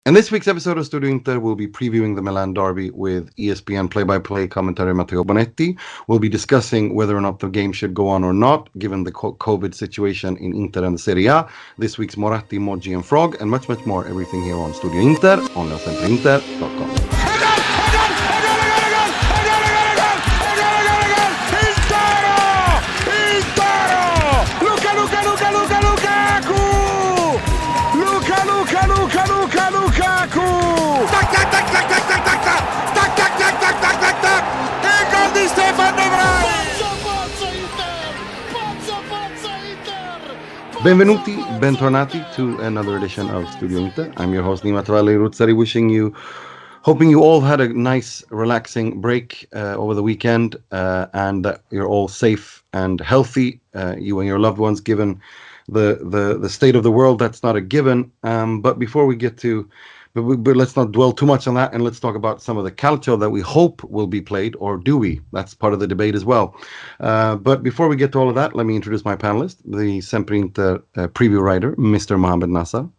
In this week's episode of Studio Inter, we'll be previewing the Milan derby with ESPN play-by-play commentator Matteo Bonetti. We'll be discussing whether or not the game should go on or not, given the COVID situation in Inter and the Serie A. This week's Moratti, Moggi and Frog, and much, much more. Everything here on Studio Inter, on SempreInter.com. Benvenuti, bentornati to another edition of Studio Inter. I'm your host Nima Tavallaey, hoping you all had a nice, relaxing break over the weekend and that you're all safe and healthy, you and your loved ones, given the state of the world. That's not a given. But before we get to But let's not dwell too much on that, and let's talk about some of the calcio that we hope will be played, or do we? That's part of the debate as well. But before we get to all of that, let me introduce my panelist, the SempreInter preview writer, Mr. Mohamed Nassar.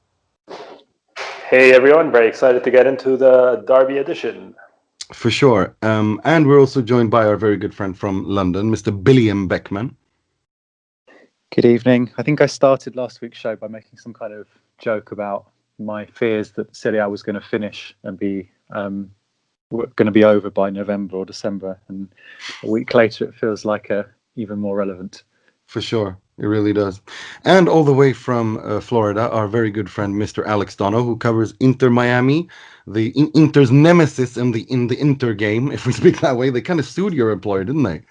Hey everyone, very excited to get into the Derby edition. For sure. And we're also joined by our very good friend from London, Mr. Billiam Beckman. Good evening. I think I started last week's show by making some kind of joke about my fears that Serie A was going to finish and be going to be over by November or December, and a week later it feels like even more relevant. For sure, it really does. And all the way from Florida, our very good friend Mr. Alex Donno, who covers Inter Miami, the Inter's nemesis in the Inter game, if we speak that way. They kind of sued your employer, didn't they?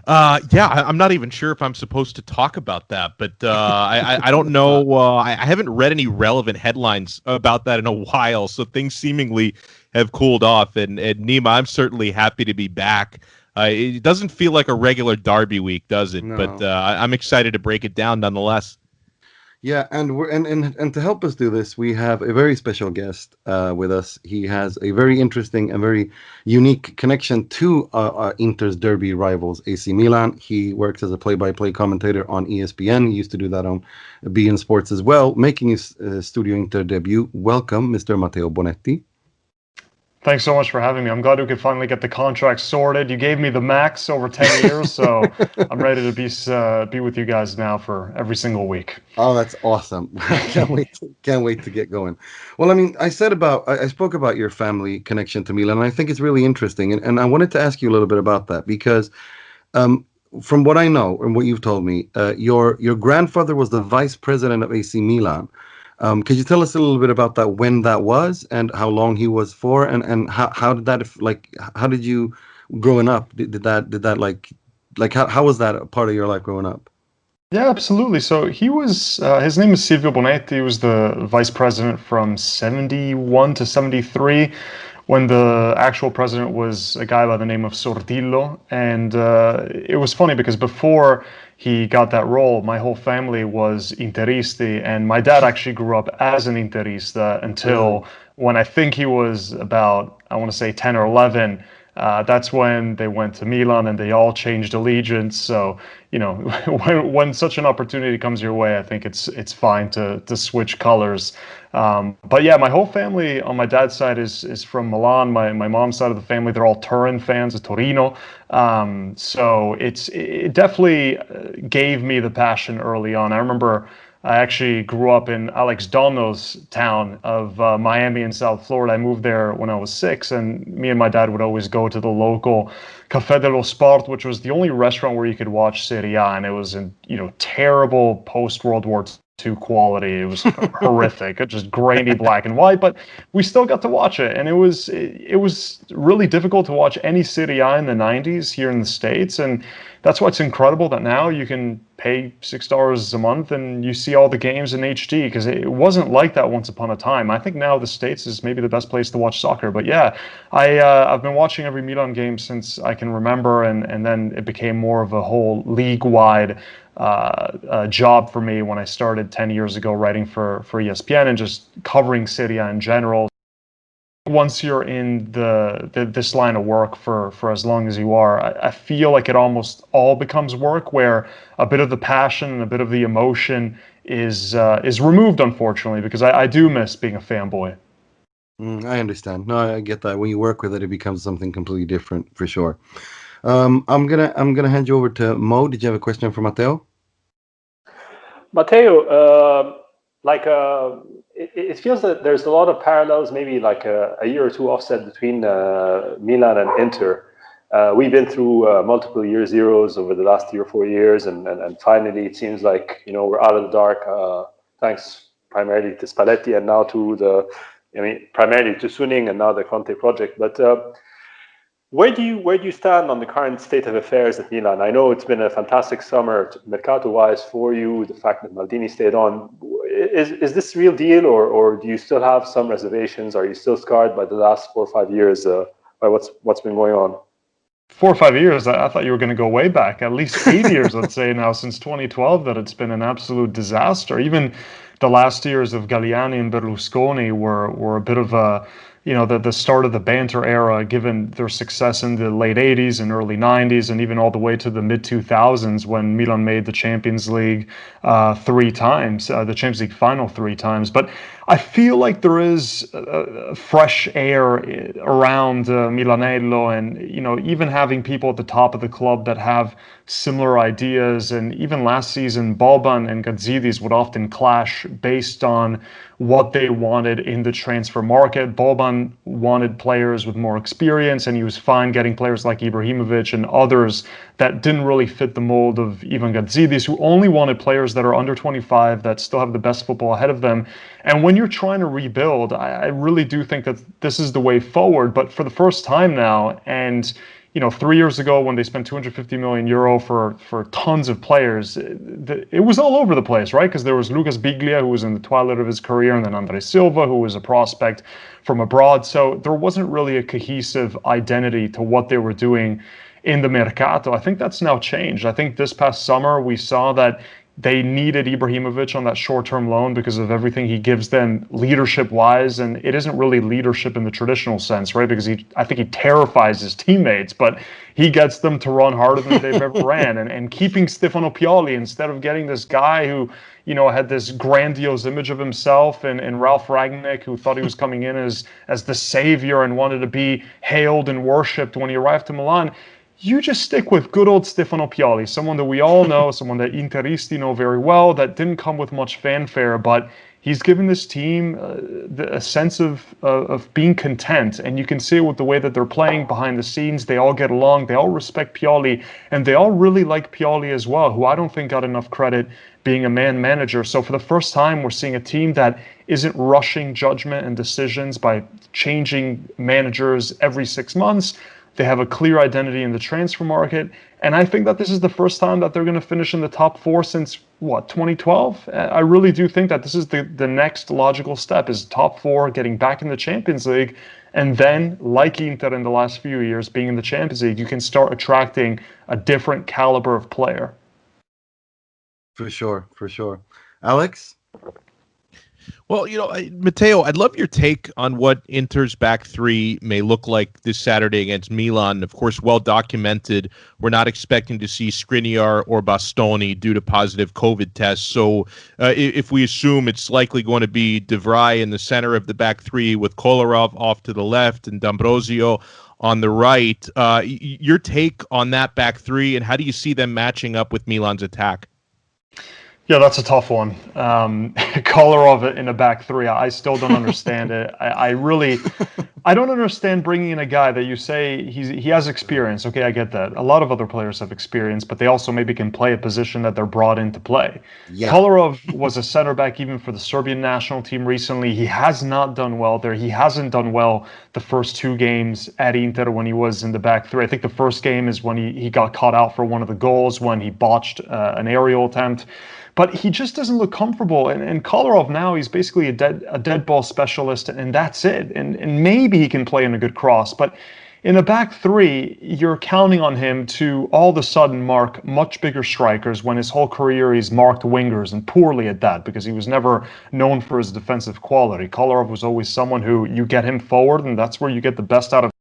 Yeah, I'm not even sure if I'm supposed to talk about that, but I don't know. I haven't read any relevant headlines about that in a while, so things seemingly have cooled off. And Nima, I'm certainly happy to be back. It doesn't feel like a regular derby week, does it? No. But I'm excited to break it down nonetheless. Yeah, and and to help us do this, we have a very special guest with us. He has a very interesting and very unique connection to Inter's derby rivals, AC Milan. He works as a play-by-play commentator on ESPN. He used to do that on beIN Sports as well, making his Studio Inter debut. Welcome, Mr. Matteo Bonetti. Thanks so much for having me. I'm glad we could finally get the contract sorted. You gave me the max over 10 years, so I'm ready to be with you guys now for every single week. Oh, that's awesome. Can't wait to get going. Well, I mean, I spoke about your family connection to Milan, and I think it's really interesting. And I wanted to ask you a little bit about that because from what I know and what you've told me, your grandfather was the vice president of AC Milan. Could you tell us a little bit about that, when that was and how long he was for, and how did that, how did you growing up, did that how was that a part of your life growing up? Yeah, absolutely. So he was, his name is Stefano Pioli. He was the vice president from 71 to 73 when the actual president was a guy by the name of Sortillo. And it was funny because before he got that role, my whole family was Interisti, and my dad actually grew up as an Interista until when I think he was about, I want to say 10 or 11. That's when they went to Milan and they all changed allegiance. So, you know, when such an opportunity comes your way, I think it's fine to switch colors. But yeah, my whole family on my dad's side is from Milan. My mom's side of the family, they're all Turin fans of Torino. So it definitely gave me the passion early on. I remember I actually grew up in Alex Donno's town of Miami in South Florida. I moved there when I was 6, and me and my dad would always go to the local Café dello Sport, which was the only restaurant where you could watch Serie A, and it was in, terrible post-World War II quality. It was horrific, just grainy black and white, but we still got to watch it, and it was really difficult to watch any Serie A in the 90s here in the States, and that's why it's incredible that now you can pay $6 a month and you see all the games in HD, because it wasn't like that once upon a time. I think now the States is maybe the best place to watch soccer. But yeah, I've been watching every Milan game since I can remember, and then it became more of a whole league-wide job for me when I started 10 years ago writing for ESPN and just covering Serie A in general. Once you're in this line of work for as long as you are, I feel like it almost all becomes work, where a bit of the passion and a bit of the emotion is removed, unfortunately, because I do miss being a fanboy. I understand. No, I get that. When you work with it, it becomes something completely different, for sure. I'm gonna hand you over to Mo. Did you have a question for Matteo? Matteo, it feels that there's a lot of parallels, maybe like a year or two offset between Milan and Inter. We've been through multiple year zeros over the last 3 or 4 years, and finally it seems like we're out of the dark, thanks primarily to Spalletti and now to primarily to Suning and now the Conte project. But where do you stand on the current state of affairs at Milan? I know it's been a fantastic summer mercato-wise for you. The fact that Maldini stayed on, is this real deal, or do you still have some reservations? Are you still scarred by the last 4 or 5 years by what's been going on? 4 or 5 years? I thought you were going to go way back, at least 8 years, I'd say now, since 2012, that it's been an absolute disaster. Even the last years of Galliani and Berlusconi were a bit of a, the start of the banter era, given their success in the late 80s and early 90s, and even all the way to the mid 2000s when Milan made the Champions League 3 times, the Champions League final 3 times. But I feel like there is fresh air around Milanello, and even having people at the top of the club that have similar ideas. And even last season, Boban and Gazidis would often clash based on what they wanted in the transfer market. Boban wanted players with more experience, and he was fine getting players like Ibrahimovic and others that didn't really fit the mold of Ivan Gazidis, who only wanted players that are under 25, that still have the best football ahead of them. And when you're trying to rebuild, I really do think that this is the way forward. But for the first time now, and 3 years ago when they spent 250 million euro for tons of players, it was all over the place, right? Because there was Lucas Biglia, who was in the twilight of his career, and then Andre Silva, who was a prospect from abroad. So there wasn't really a cohesive identity to what they were doing in the mercato. I think that's now changed. I think this past summer we saw that they needed Ibrahimovic on that short-term loan because of everything he gives them leadership-wise, and it isn't really leadership in the traditional sense, right? Because I think he terrifies his teammates, but he gets them to run harder than they've ever ran. And keeping Stefano Pioli instead of getting this guy who, had this grandiose image of himself, and Ralph Rangnick, who thought he was coming in as the savior and wanted to be hailed and worshipped when he arrived to Milan. You just stick with good old Stefano Pioli, someone that we all know, someone that Interisti know very well, that didn't come with much fanfare, but he's given this team a sense of being content. And you can see it with the way that they're playing behind the scenes. They all get along, they all respect Pioli, and they all really like Pioli as well, who I don't think got enough credit being a man manager. So for the first time, we're seeing a team that isn't rushing judgment and decisions by changing managers every 6 months. They have a clear identity in the transfer market. And I think that this is the first time that they're going to finish in the top 4 since, 2012? I really do think that this is the next logical step, is top 4, getting back in the Champions League. And then, like Inter in the last few years, being in the Champions League, you can start attracting a different caliber of player. For sure. Alex? Well, Matteo, I'd love your take on what Inter's back 3 may look like this Saturday against Milan. Of course, well documented. We're not expecting to see Skriniar or Bastoni due to positive COVID tests. So if we assume it's likely going to be De Vrij in the center of the back 3 with Kolarov off to the left and D'Ambrosio on the right, your take on that back 3, and how do you see them matching up with Milan's attack? Yeah, that's a tough one. Kolarov in a back 3, I still don't understand it. I don't understand bringing in a guy that you say he has experience. Okay, I get that. A lot of other players have experience, but they also maybe can play a position that they're brought in to play. Yeah. Kolarov was a center back even for the Serbian national team recently. He has not done well there. He hasn't done well the first 2 games at Inter when he was in the back 3. I think the first game is when he got caught out for one of the goals when he botched an aerial attempt. But he just doesn't look comfortable. And Kolarov now, he's basically a dead ball specialist, and that's it. And maybe he can play in a good cross. But in a back 3, you're counting on him to all of a sudden mark much bigger strikers when his whole career he's marked wingers, and poorly at that, because he was never known for his defensive quality. Kolarov was always someone who you get him forward, and that's where you get the best out of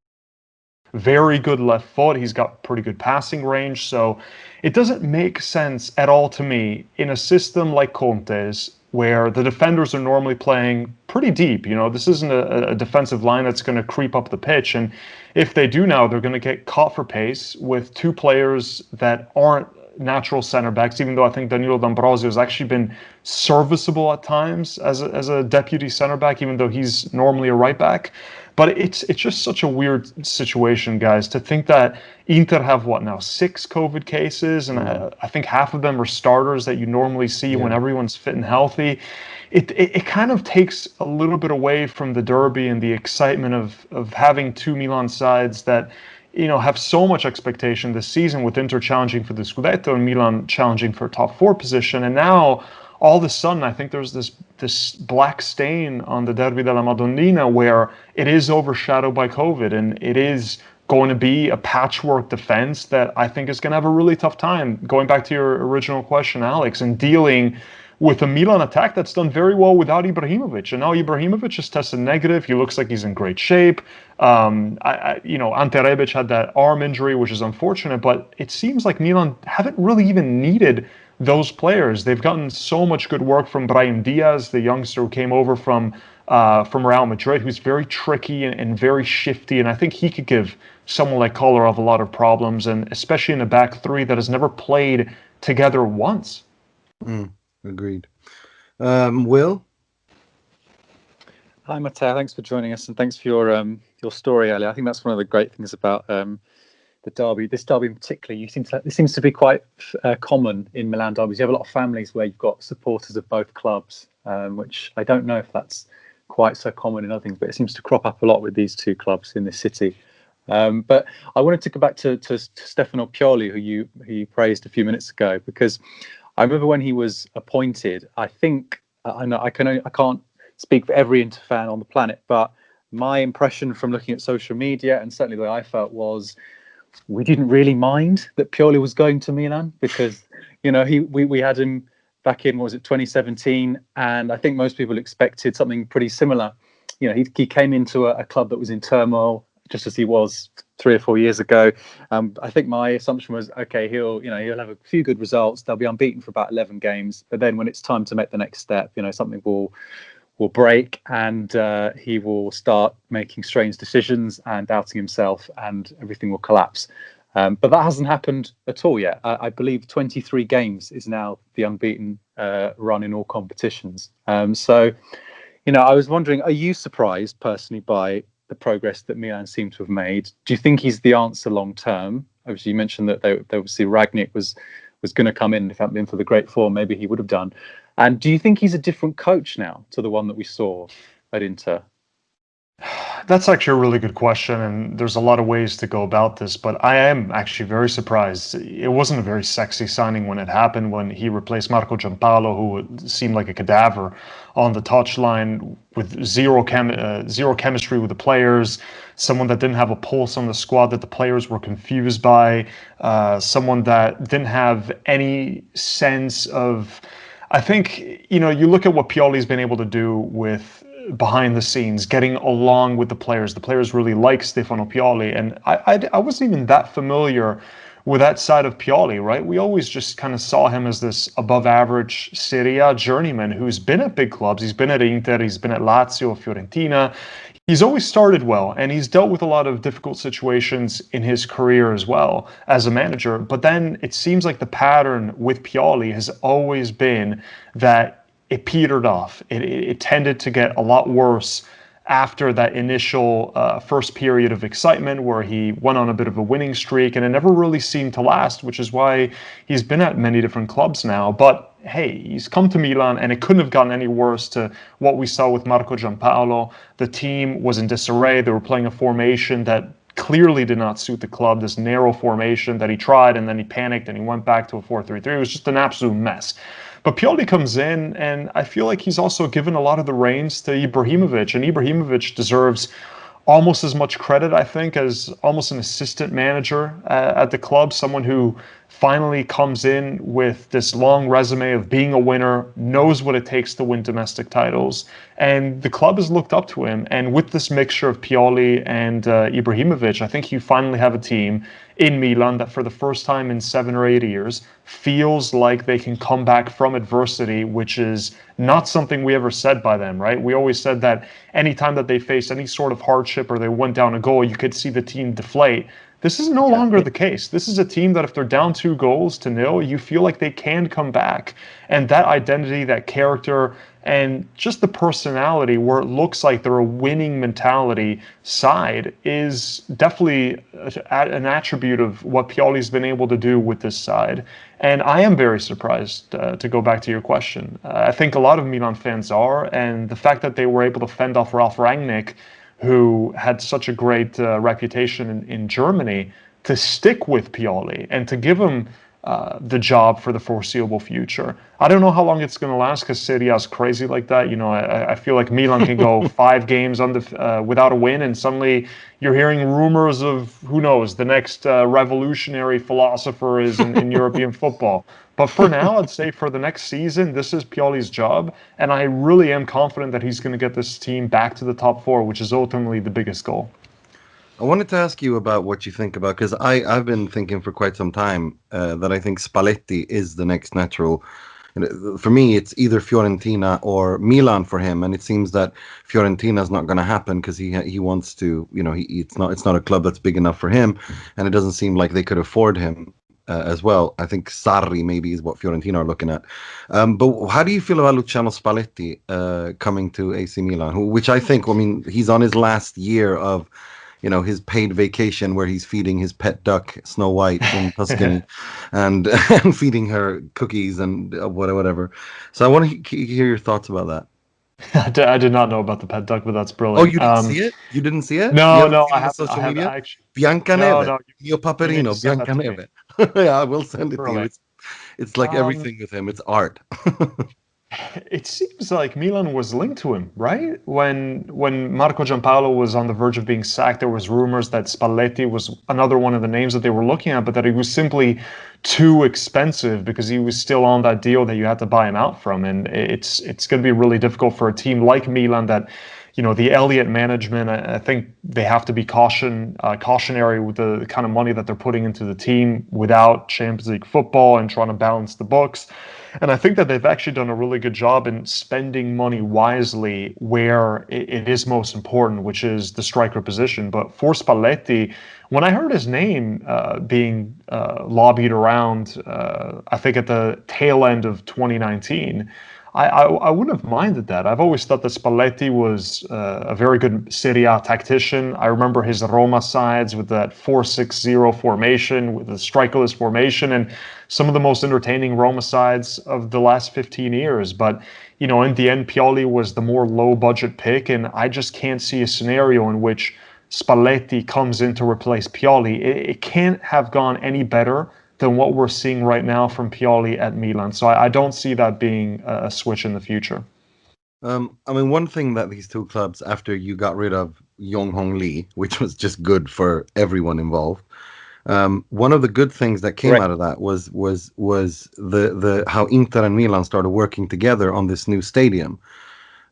very good left foot. He's got pretty good passing range. So it doesn't make sense at all to me in a system like Conte's, where the defenders are normally playing pretty deep. This isn't a defensive line that's going to creep up the pitch. And if they do now, they're going to get caught for pace with two players that aren't natural center backs, even though I think Danilo D'Ambrosio has actually been serviceable at times as a deputy center back, even though he's normally a right back. But it's just such a weird situation, guys, to think that Inter have, 6 COVID cases, and I think half of them are starters that you normally see when everyone's fit and healthy. It kind of takes a little bit away from the derby and the excitement of having two Milan sides that have so much expectation this season, with Inter challenging for the Scudetto and Milan challenging for a top 4 position. And now, all of a sudden, I think there's this black stain on the Derby della Madonnina, where it is overshadowed by COVID, and it is going to be a patchwork defense that I think is going to have a really tough time, going back to your original question, Alex, and dealing with a Milan attack that's done very well without Ibrahimovic. And now Ibrahimovic has tested negative. He looks like he's in great shape. Ante Rebic had that arm injury, which is unfortunate, but it seems like Milan haven't really even needed those players. They've gotten so much good work from Brahim Diaz, the youngster who came over from Real Madrid, who's very tricky and very shifty. And I think he could give someone like Kolarov a lot of problems, and especially in a back three that has never played together once. Agreed. Will? Hi, Matteo. Thanks for joining us, and thanks for your story earlier. I think that's one of the great things about the derby. This derby in particular, it seems to be quite common in Milan derbies. You have a lot of families where you've got supporters of both clubs, which I don't know if that's quite so common in other things, but it seems to crop up a lot with these two clubs in this city. But I wanted to go back to Stefano Pioli, who you praised a few minutes ago, because I remember when he was appointed. I think I can't speak for every Inter fan on the planet, but my impression from looking at social media, and certainly the way I felt, was we didn't really mind that Pioli was going to Milan, because we had him back in, 2017, and I think most people expected something pretty similar. He came into a club that was in turmoil, just as he was 3 or 4 years ago. I think my assumption was, okay, he'll have a few good results. They'll be unbeaten for about 11 games, but then when it's time to make the next step, something will break, and he will start making strange decisions and doubting himself, and everything will collapse. But that hasn't happened at all yet. I believe 23 games is now the unbeaten run in all competitions. So, I was wondering, are you surprised personally by the progress that Milan seem to have made? Do you think he's the answer long term? Obviously, you mentioned that they obviously Rangnick was going to come in. If it hadn't been for the great form, maybe he would have done. And do you think he's a different coach now to the one that we saw at Inter? That's actually a really good question, and there's a lot of ways to go about this, but I am actually very surprised. It wasn't a very sexy signing when it happened, when he replaced Marco Giampaolo, who seemed like a cadaver on the touchline, with zero chemistry with the players, someone that didn't have a pulse on the squad that the players were confused by, someone that didn't have any sense of... I think, you look at what Pioli's been able to do with behind the scenes, getting along with the players. The players really like Stefano Pioli, and I wasn't even that familiar with that side of Pioli, right? We always just kind of saw him as this above-average Serie A journeyman who's been at big clubs. He's been at Inter, he's been at Lazio, Fiorentina. He's always started well, and he's dealt with a lot of difficult situations in his career as well as a manager. But then it seems like the pattern with Pioli has always been that it petered off. It tended to get a lot worse after that initial first period of excitement, where he went on a bit of a winning streak, and it never really seemed to last, which is why he's been at many different clubs now. But hey, he's come to Milan, and it couldn't have gotten any worse to what we saw with Marco Giampaolo. The team was in disarray. They were playing a formation that clearly did not suit the club, this narrow formation that he tried, and then he panicked and he went back to a 4-3-3. It was just an absolute mess. But Pioli comes in, and I feel like he's also given a lot of the reins to Ibrahimovic, and Ibrahimovic deserves almost as much credit, I think, as almost an assistant manager at the club, someone who finally comes in with this long resume of being a winner, knows what it takes to win domestic titles, and the club has looked up to him. And with this mixture of Pioli and Ibrahimovic, I think you finally have a team in Milan that for the first time in 7 or 8 years feels like they can come back from adversity, which is not something we ever said by them, right? We always said that anytime that they faced any sort of hardship or they went down a goal, you could see the team deflate. This is no longer the case. This is a team that if they're down 2-0, you feel like they can come back. And that identity, that character, and just the personality where it looks like they're a winning mentality side is definitely an attribute of what Pioli's been able to do with this side. And I am very surprised, to go back to your question. I think a lot of Milan fans are, and the fact that they were able to fend off Ralf Rangnick, who had such a great reputation in Germany, to stick with Pioli and to give him the job for the foreseeable future. I don't know how long it's going to last because Serie A is crazy like that. You know, I feel like Milan can go 5 games without a win, and suddenly you're hearing rumors of, who knows, the next revolutionary philosopher is in European football. But for now, I'd say for the next season, this is Pioli's job, and I really am confident that he's going to get this team back to the top 4, which is ultimately the biggest goal. I wanted to ask you about what you think about, because I've been thinking for quite some time that I think Spalletti is the next natural. For me, it's either Fiorentina or Milan for him, and it seems that Fiorentina is not going to happen because he wants to. You know, it's not a club that's big enough for him, and it doesn't seem like they could afford him as well. I think Sarri maybe is what Fiorentina are looking at. But how do you feel about Luciano Spalletti coming to AC Milan? Which I think, I mean, he's on his last year of, you know, his paid vacation where he's feeding his pet duck Snow White in Tuscany and feeding her cookies and whatever. So I want to hear your thoughts about that. I did not know about the pet duck, but that's brilliant. Oh, you didn't see it? You didn't see it? No, I haven't. Social media? Actually. Biancaneve. No, Io Paperino, Biancaneve. Yeah, I will send it to you. It's like everything with him. It's art. It seems like Milan was linked to him, right? When Marco Giampaolo was on the verge of being sacked, there was rumors that Spalletti was another one of the names that they were looking at, but that he was simply too expensive because he was still on that deal that you had to buy him out from. And it's going to be really difficult for a team like Milan that, you know, the Elliott management, I think they have to be cautionary with the kind of money that they're putting into the team without Champions League football and trying to balance the books. And I think that they've actually done a really good job in spending money wisely where it is most important, which is the striker position. But for Spalletti, when I heard his name being lobbied around, I think at the tail end of 2019, I wouldn't have minded that. I've always thought that Spalletti was a very good Serie A tactician. I remember his Roma sides with that 4-6-0 formation, with the strikerless formation, and some of the most entertaining Roma sides of the last 15 years. But, you know, in the end, Pioli was the more low-budget pick, and I just can't see a scenario in which Spalletti comes in to replace Pioli. It can't have gone any better than what we're seeing right now from Pioli at Milan. So I don't see that being a switch in the future. I mean, one thing that these two clubs, after you got rid of Yong Hong Lee, which was just good for everyone involved, one of the good things that came out of that was the how Inter and Milan started working together on this new stadium.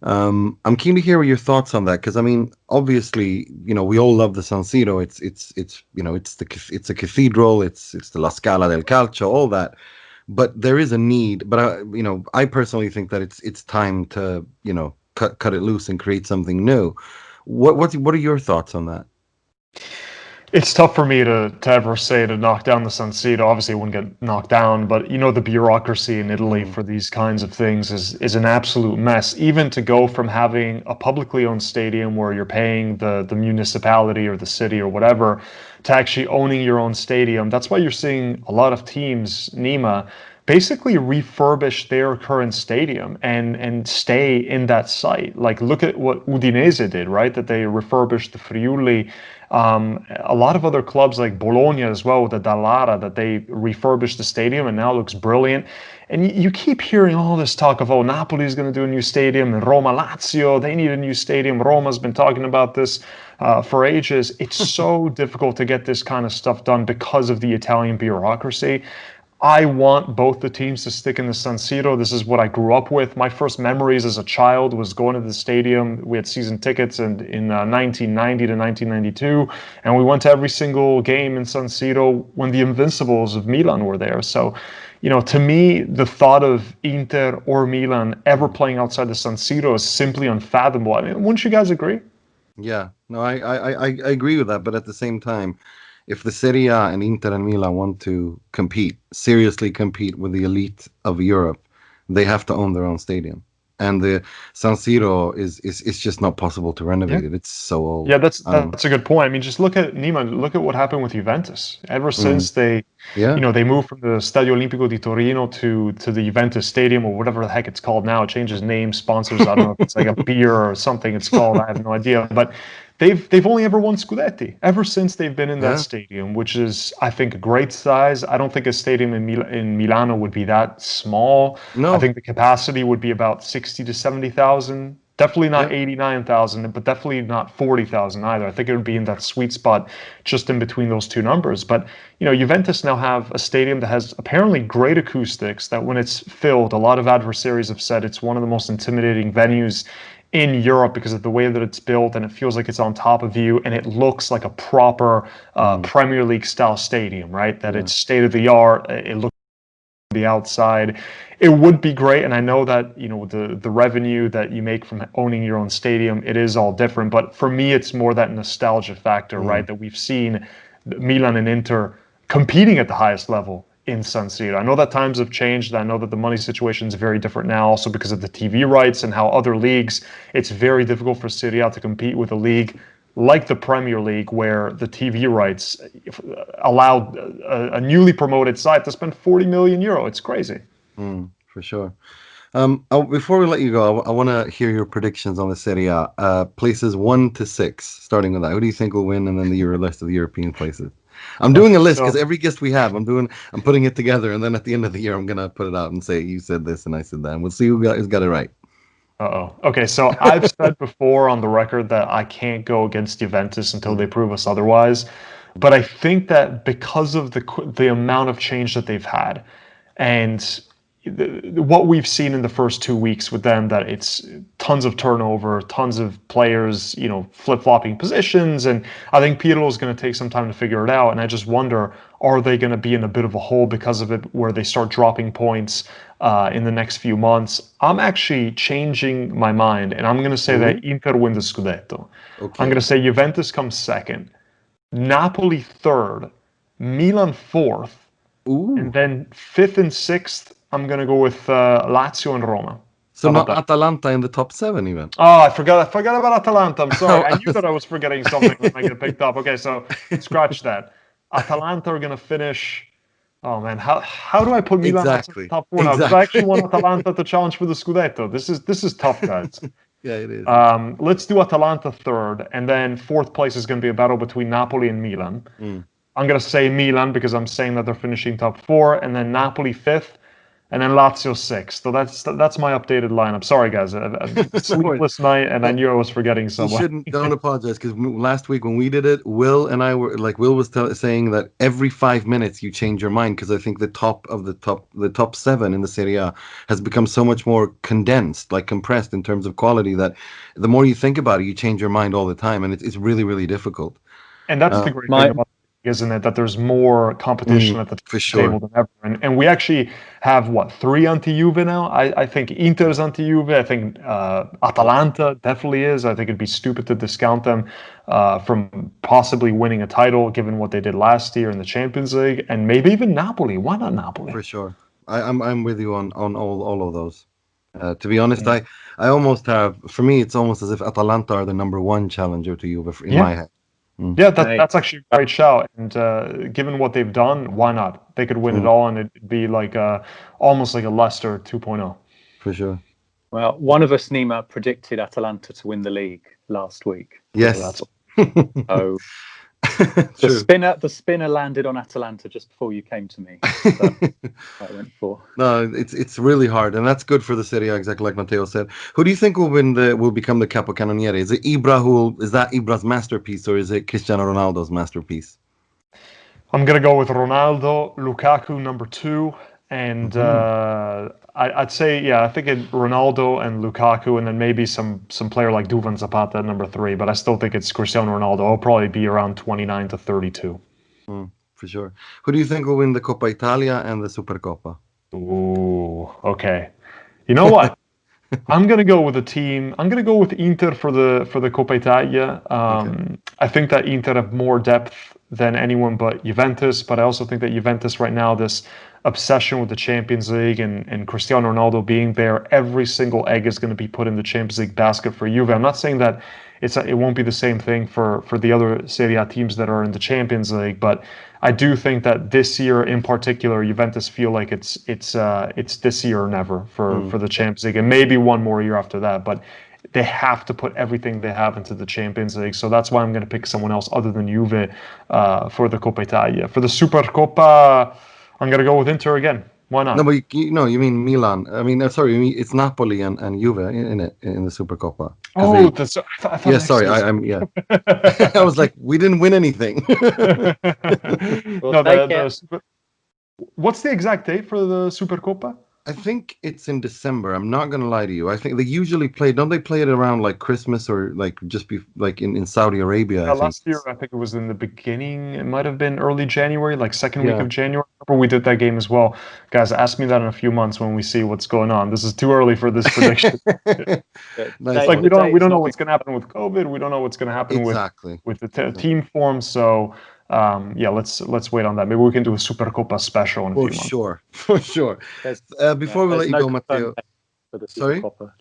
I'm keen to hear your thoughts on that, because I mean, obviously, you know, we all love the San Siro. It's you know, it's a cathedral. It's the La Scala del Calcio, all that. But there is a need. But I personally think that it's time to, you know, cut it loose and create something new. What are your thoughts on that? It's tough for me to ever say to knock down the San Siro. Obviously, it wouldn't get knocked down, but you know, the bureaucracy in Italy for these kinds of things is an absolute mess. Even to go from having a publicly owned stadium where you're paying the municipality or the city or whatever to actually owning your own stadium. That's why you're seeing a lot of teams, Nima, basically refurbish their current stadium and stay in that site. Like, look at what Udinese did, right? That they refurbished the Friuli. A lot of other clubs like Bologna as well, with the Dallara, that they refurbished the stadium and now looks brilliant. And you keep hearing all this talk of, oh, Napoli is going to do a new stadium, and Roma, Lazio, they need a new stadium. Roma's been talking about this for ages. It's so difficult to get this kind of stuff done because of the Italian bureaucracy. I want both the teams to stick in the San Siro. This is what I grew up with. My first memories as a child was going to the stadium. We had season tickets in 1990 to 1992, and we went to every single game in San Siro when the Invincibles of Milan were there. So, to me, the thought of Inter or Milan ever playing outside the San Siro is simply unfathomable. I mean, wouldn't you guys agree? Yeah, no, I agree with that, but at the same time, if the Serie A and Inter and Milan want to seriously compete with the elite of Europe, they have to own their own stadium. And the San Siro is just not possible to renovate it. It's so old. Yeah, that's a good point. I mean, just look at Nima. Look at what happened with Juventus. Ever since they moved from the Stadio Olimpico di Torino to the Juventus Stadium, or whatever the heck it's called now. It changes names, sponsors. I don't know if it's like a beer or something it's called. I have no idea. But they've only ever won Scudetti ever since they've been in that stadium, which is, I think, a great size. I don't think a stadium in Milano would be that small. No. I think the capacity would be about 60 to 70,000. Definitely not 89,000, but definitely not 40,000 either. I think it would be in that sweet spot just in between those two numbers. But, Juventus now have a stadium that has apparently great acoustics, that when it's filled, a lot of adversaries have said it's one of the most intimidating venues in Europe because of the way that it's built, and it feels like it's on top of you, and it looks like a proper Premier League style stadium, right? That it's state of the art. It looks the outside. It would be great, and I know that the revenue that you make from owning your own stadium, it is all different. But for me, it's more that nostalgia factor, right? That we've seen Milan and Inter competing at the highest level in San Siro. I know that times have changed. I know that the money situation is very different now, also because of the TV rights and how other leagues, it's very difficult for Serie A to compete with a league like the Premier League, where the TV rights allowed a newly promoted site to spend 40 million euro. It's crazy. For sure. Before we let you go, I want to hear your predictions on the Serie A. Places 1 to 6, starting with that. Who do you think will win, and then the list of the European places? I'm doing a list because every guest we have, I'm putting it together, and then at the end of the year, I'm gonna put it out and say you said this and I said that, and we'll see who's got it right. Okay, so I've said before on the record that I can't go against Juventus until they prove us otherwise. But I think that because of the amount of change that they've had, and what we've seen in the first 2 weeks with them, that it's tons of turnover, tons of players, flip-flopping positions, and I think Pirlo is going to take some time to figure it out. And I just wonder, are they going to be in a bit of a hole because of it, where they start dropping points in the next few months? I'm actually changing my mind, and I'm going to say that Inter win the Scudetto. Okay. I'm going to say Juventus comes second, Napoli third, Milan fourth, and then fifth and sixth, I'm going to go with Lazio and Roma. So not Atalanta in the top 7 even? Oh, I forgot about Atalanta. I'm sorry. I knew that I was forgetting something when I get picked up. Okay, so scratch that. Atalanta are going to finish... Oh, man. How do I put Milan in the top 4 now? Because I actually want Atalanta to challenge for the Scudetto. This is tough, guys. Yeah, it is. Let's do Atalanta third, and then fourth place is going to be a battle between Napoli and Milan. I'm going to say Milan because I'm saying that they're finishing top 4, and then Napoli fifth, and then Lazio sixth. So that's my updated lineup. Sorry, guys. A sleepless night, and I knew I was forgetting someone. Don't apologize, because last week when we did it, Will and I were Will was saying that every 5 minutes you change your mind, because I think the top 7 in the Serie A has become so much more condensed, compressed in terms of quality, that the more you think about it, you change your mind all the time, and it's really, really difficult. And that's the great thing about it, isn't it? That there's more competition at the table than ever. And we actually have, 3 anti-Juve now? I think Inter's anti-Juve. I think Atalanta definitely is. I think it'd be stupid to discount them from possibly winning a title, given what they did last year in the Champions League. And maybe even Napoli. Why not Napoli? For sure. I'm with you on all of those. To be honest, I almost have, for me, it's almost as if Atalanta are the number 1 challenger to Juve in my head. Yeah, that's actually a great shout. And given what they've done, why not? They could win it all, and it'd be like almost like a Leicester 2.0. For sure. Well, one of us, Nima, predicted Atalanta to win the league last week. Yes. So the spinner landed on Atalanta just before you came to me. So I went for. No, it's really hard, and that's good for the Serie A, exactly like Matteo said. Who do you think will become the capocannoniere? Is it Ibra is that Ibra's masterpiece, or is it Cristiano Ronaldo's masterpiece? I'm gonna go with Ronaldo, Lukaku number 2, and I'd say I think Ronaldo and Lukaku, and then maybe some player like Duvan Zapata at number 3. But I still think it's Cristiano Ronaldo. I'll probably be around 29 to 32. For sure. Who do you think will win the Coppa Italia and the Supercoppa? Ooh, okay. You know what? I'm gonna go with a team. I'm gonna go with Inter for the Coppa Italia. I think that Inter have more depth than anyone but Juventus, but I also think that Juventus right now, this obsession with the Champions League and Cristiano Ronaldo being there, every single egg is going to be put in the Champions League basket for Juve. I'm not saying that it won't be the same thing for the other Serie A teams that are in the Champions League, but I do think that this year in particular, Juventus feel like it's this year or never for the Champions League, and maybe one more year after that, but they have to put everything they have into the Champions League. So that's why I'm going to pick someone else other than Juve for the Coppa Italia. For the Supercoppa, I'm going to go with Inter again. Why not? No, but you mean Milan. I mean, sorry, it's Napoli and Juve in the Supercoppa. Oh, I thought yeah, sorry, yeah. I was like, we didn't win anything. What's the exact date for the Supercoppa? I think it's in December. I'm not gonna lie to you. I think they usually don't they play it around like Christmas or like just like in Saudi Arabia? Last year, I think it was in the beginning. It might have been early January, like second week of January. We did that game as well. Guys, ask me that in a few months when we see what's going on. This is too early for this prediction. Nice. Like we don't know what's gonna happen with COVID. We don't know what's gonna happen with the team form. So. Let's wait on that. Maybe we can do a Supercoppa special in a few months. For sure. Before we let you go, Matteo. For the Supercoppa,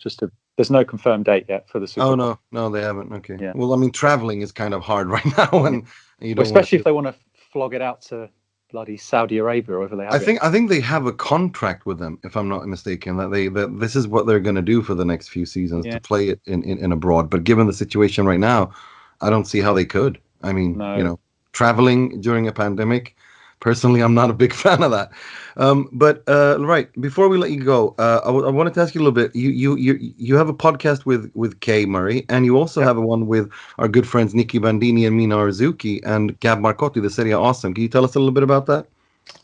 there's no confirmed date yet for the Supercoppa. Oh no, they haven't. Okay. Yeah. Well, I mean, traveling is kind of hard right now, and you don't especially if they want to flog it out to bloody Saudi Arabia or whatever they have. I think they have a contract with them, if I'm not mistaken, that this is what they're going to do for the next few seasons to play it in abroad. But given the situation right now, I don't see how they could. I mean, traveling during a pandemic, personally, I'm not a big fan of that. But right before we let you go, I wanted to ask you a little bit. You have a podcast with Kay Murray, and you also have one with our good friends Nicky Bandini and Mina Arzuki and Gab Marcotti, the Serie A Awesome. Can you tell us a little bit about that?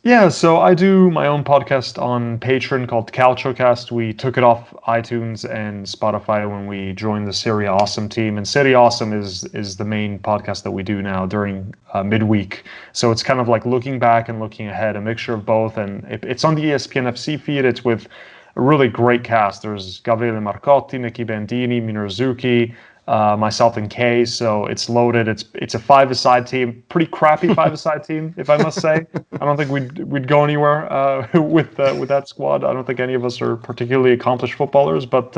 Yeah, so I do my own podcast on Patreon called CalcioCast. We took it off iTunes and Spotify when we joined the Serie A Awesome team. And Serie A Awesome is the main podcast that we do now during midweek. So it's kind of like looking back and looking ahead, a mixture of both. And it's on the ESPN FC feed. It's with a really great cast. There's Gabriele Marcotti, Nicky Bandini, Mina Arzuki, myself and Kay, so it's loaded. It's a five-a-side team, pretty crappy five-a-side team, if I must say. I don't think we'd go anywhere with that squad. I don't think any of us are particularly accomplished footballers, but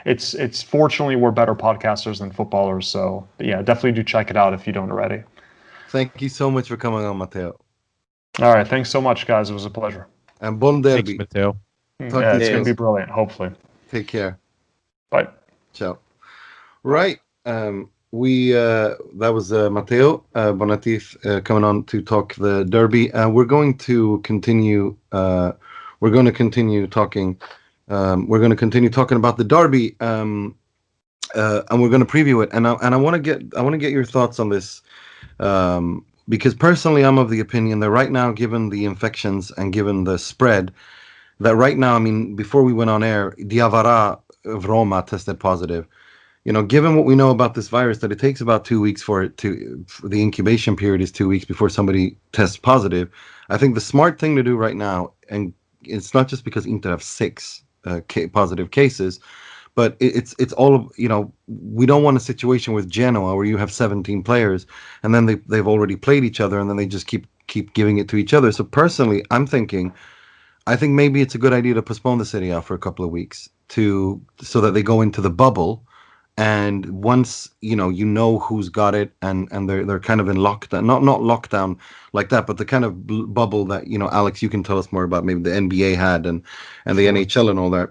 it's fortunately we're better podcasters than footballers. So yeah, definitely do check it out if you don't already. Thank you so much for coming on, Matteo. All right, thanks so much, guys. It was a pleasure. And bon derby. Thanks, Matteo. Yeah, it's gonna be brilliant. Hopefully. Take care. Bye. Ciao. Right. That was Matteo Bonetti coming on to talk the derby. We're going to continue. We're going to continue talking. We're going to continue talking about the derby, and we're going to preview it. And I want to get your thoughts on this, because personally, I'm of the opinion that right now, given the infections and given the spread, that right now, I mean, before we went on air, Diawara of Roma tested positive. You know, given what we know about this virus, that it takes about 2 weeks for the incubation period is 2 weeks before somebody tests positive. I think the smart thing to do right now, and it's not just because Inter have 6 positive cases, but it's all of, you know, we don't want a situation with Genoa where you have 17 players and then they've already played each other and then they just keep giving it to each other. So personally, I think maybe it's a good idea to postpone the Serie A for a couple of weeks so that they go into the bubble And once you know who's got it, and they're kind of in lockdown, not lockdown like that, but the kind of bubble that Alex, you can tell us more about, maybe the NBA had, and the NHL and all that.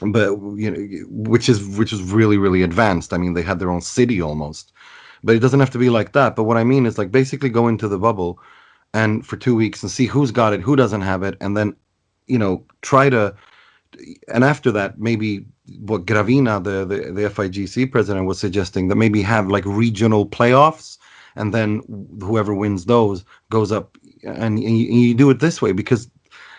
But which is really, really advanced. I mean, they had their own city almost. But it doesn't have to be like that. But what I mean is, like, basically go into the bubble and for 2 weeks and see who's got it, who doesn't have it, and then try to. And after that, maybe what Gravina, the FIGC president, was suggesting, that maybe have like regional playoffs, and then whoever wins those goes up, and you do it this way, because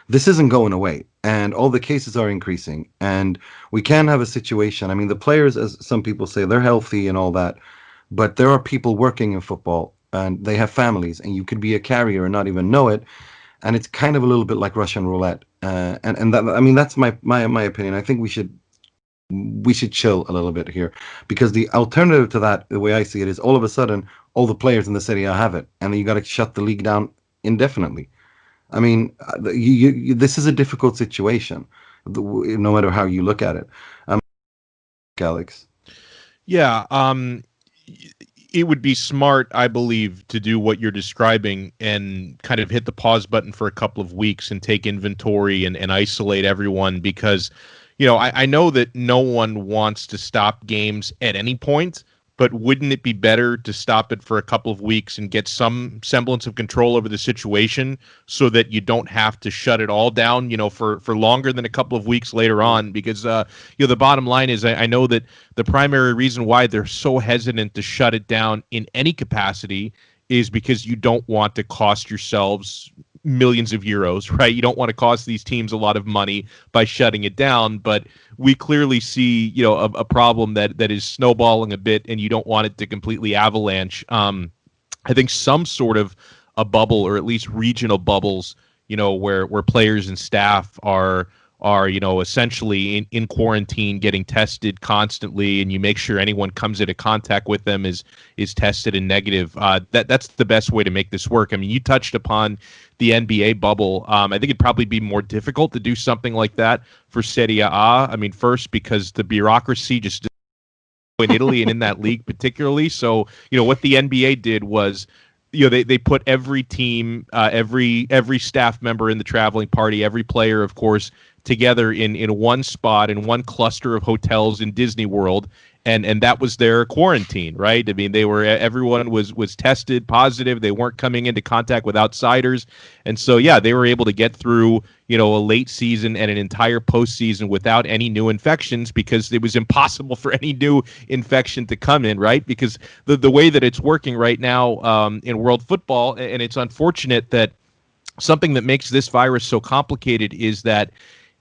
this isn't going away, and all the cases are increasing, and we can have a situation. I mean, the players, as some people say, they're healthy and all that, but there are people working in football, and they have families, and you could be a carrier and not even know it. And it's kind of a little bit like Russian roulette, and that, I mean, that's my opinion. I think we should chill a little bit here, because the alternative to that, the way I see it, is all of a sudden all the players in the Serie A have it, and then you got to shut the league down indefinitely. I mean, this is a difficult situation, no matter how you look at it. Alex. Yeah. It would be smart, I believe, to do what you're describing and kind of hit the pause button for a couple of weeks and take inventory and isolate everyone, because, I know that no one wants to stop games at any point, but wouldn't it be better to stop it for a couple of weeks and get some semblance of control over the situation, so that you don't have to shut it all down, for longer than a couple of weeks later on? Because, the bottom line is, I know that the primary reason why they're so hesitant to shut it down in any capacity is because you don't want to cost yourselves millions of euros, right? You don't want to cost these teams a lot of money by shutting it down, but we clearly see, a problem that is snowballing a bit, and you don't want it to completely avalanche. I think some sort of a bubble, or at least regional bubbles, where players and staff are essentially in quarantine, getting tested constantly, and you make sure anyone comes into contact with them is tested and negative. That's the best way to make this work. I mean, you touched upon the NBA bubble. I think it'd probably be more difficult to do something like that for Serie A. I mean, first, because the bureaucracy just in Italy and in that league particularly. So, what the NBA did was, they put every team, every staff member in the traveling party, every player, of course, together in one spot, in one cluster of hotels in Disney World, and that was their quarantine, right? I mean, everyone was tested positive. They weren't coming into contact with outsiders, and so they were able to get through a late season and an entire postseason without any new infections, because it was impossible for any new infection to come in, right? Because the way that it's working right now in world football, and it's unfortunate that something that makes this virus so complicated is that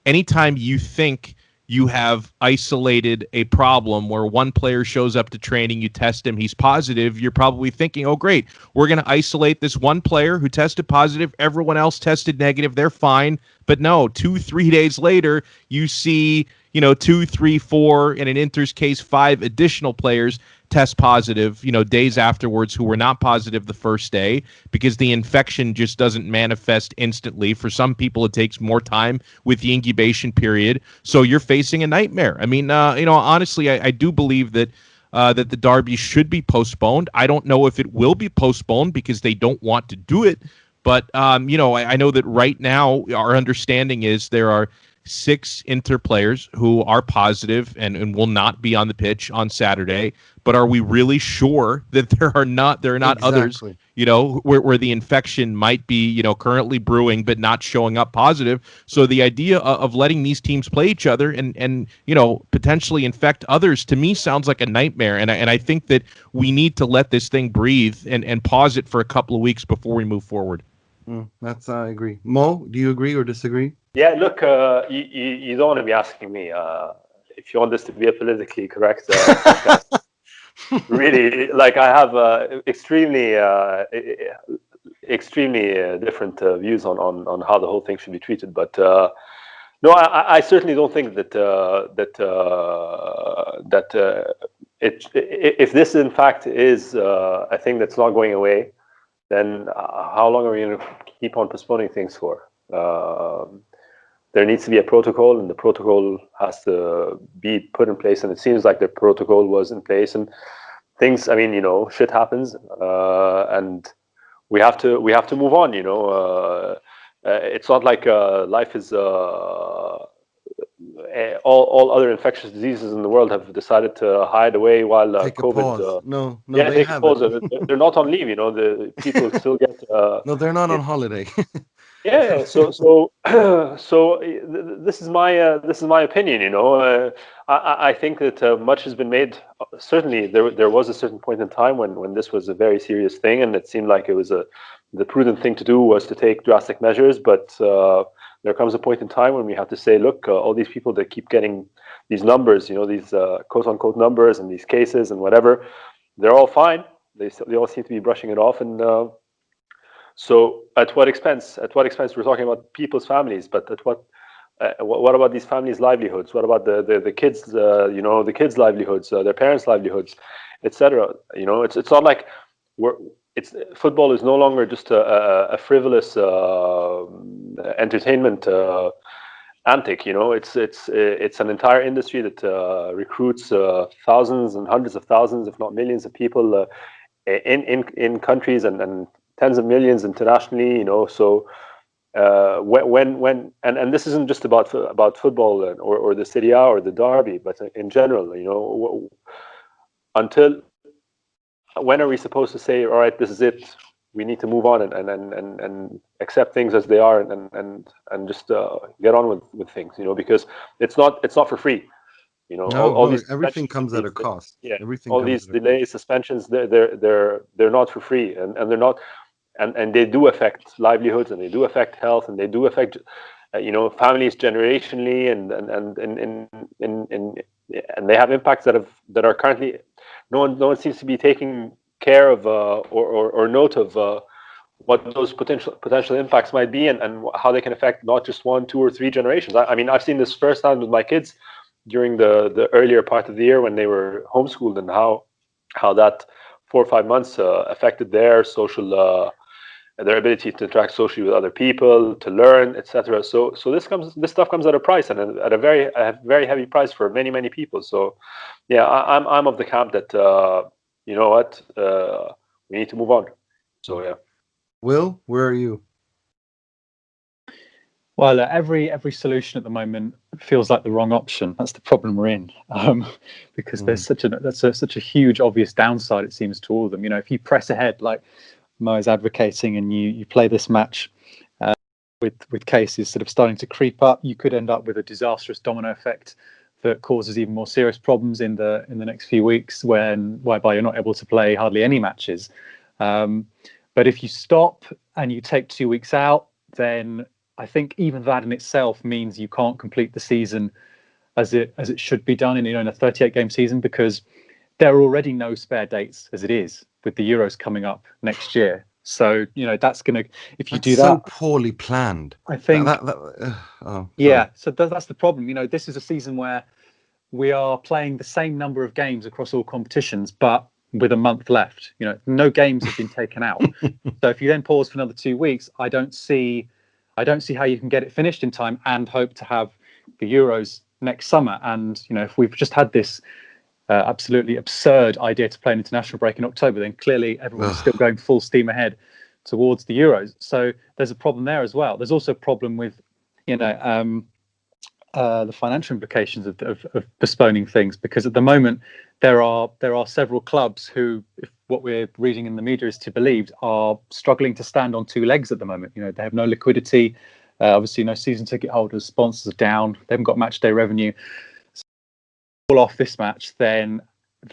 anytime you think you have isolated a problem where one player shows up to training, you test him, he's positive, you're probably thinking, oh, great, we're going to isolate this one player who tested positive, everyone else tested negative, they're fine. But no, 2-3 days later, you see, 2, 3, 4, in an Inter's case, 5 additional players test positive, days afterwards, who were not positive the first day, because the infection just doesn't manifest instantly. For some people, it takes more time with the incubation period. So you're facing a nightmare. I mean, honestly, I do believe that that the derby should be postponed. I don't know if it will be postponed because they don't want to do it. But, I know that right now our understanding is there are 6 Inter players who are positive and will not be on the pitch on Saturday. But are we really sure that there are not others, where the infection might be, currently brewing but not showing up positive? So the idea of letting these teams play each other and potentially infect others, to me, sounds like a nightmare. And I think that we need to let this thing breathe and pause it for a couple of weeks before we move forward. I agree. Mo, do you agree or disagree? Yeah, look, you don't want to be asking me if you want this to be a politically correct podcast. Really, like, I have extremely different views on how the whole thing should be treated. But no, I certainly don't think that if this in fact is a thing that's not going away, then how long are we going to keep on postponing things for? there needs to be a protocol, and the protocol has to be put in place. And it seems like the protocol was in place, and things. I mean, shit happens, and we have to move on. It's not like life is. All other infectious diseases in the world have decided to hide away while Take a COVID. pause. No, Yeah, they take a haven't. pause. They're not on leave. The people still get. No, they're not on holiday. Yeah. So this is my opinion. I think that much has been made. Certainly, there was a certain point in time when this was a very serious thing, and it seemed like it was the prudent thing to do was to take drastic measures, but. There comes a point in time when we have to say, look, all these people that keep getting these numbers, these quote-unquote numbers and these cases and whatever, they're all fine. They all seem to be brushing it off. And so at what expense? At what expense? We're talking about people's families, but at what about these families' livelihoods? What about the kids, the kids' livelihoods, their parents' livelihoods, etc.? It's not like football is no longer just a frivolous entertainment antic. It's an entire industry that recruits thousands and hundreds of thousands, if not millions, of people in countries and tens of millions internationally. So when this isn't just about football or the Serie A or the Derby, but in general. Until when are we supposed to say, all right, this is it? We need to move on and accept things as they are and just get on with things, because it's not for free. All these everything comes at a cost. Yeah, everything. All these delays, suspensions, they're not for free, and they're not, and they do affect livelihoods, and they do affect health, and they do affect families generationally, and they have impacts that are currently no one seems to be taking care of or note of what those potential impacts might be, and how they can affect not just 1, 2, or 3 generations. I mean, I've seen this firsthand with my kids during the earlier part of the year when they were homeschooled, and how that 4 or 5 months affected their social their ability to interact socially with other people, to learn, etc. So this stuff comes at a price, and at a very heavy price for many people. So yeah, I'm of the camp that you know what, we need to move on. So yeah. Will, where are you? Well, every solution at the moment feels like the wrong option. That's the problem we're in, because there's such a huge obvious downside, it seems, to all of them. If you press ahead like Mo is advocating, and you play this match with cases sort of starting to creep up, you could end up with a disastrous domino effect that causes even more serious problems in the next few weeks, whereby you're not able to play hardly any matches. But if you stop and you take 2 weeks out, then I think even that in itself means you can't complete the season as it should be done in a 38-game season, because there are already no spare dates as it is, with the Euros coming up next year. So that's going to, if you do that, so poorly planned. I think. Yeah. So that's the problem. This is a season where we are playing the same number of games across all competitions, but with a month left. No games have been taken out. So if you then pause for another 2 weeks, I don't see how you can get it finished in time and hope to have the Euros next summer. And if we've just had this absolutely absurd idea to play an international break in October, then clearly everyone's still going full steam ahead towards the Euros. So there's a problem there as well. There's also a problem with the financial implications of postponing things, because at the moment there are several clubs who, if what we're reading in the media is to be believed, are struggling to stand on 2 legs at the moment. They have no liquidity, obviously no season ticket holders, sponsors are down, they haven't got match day revenue. So if off this match, then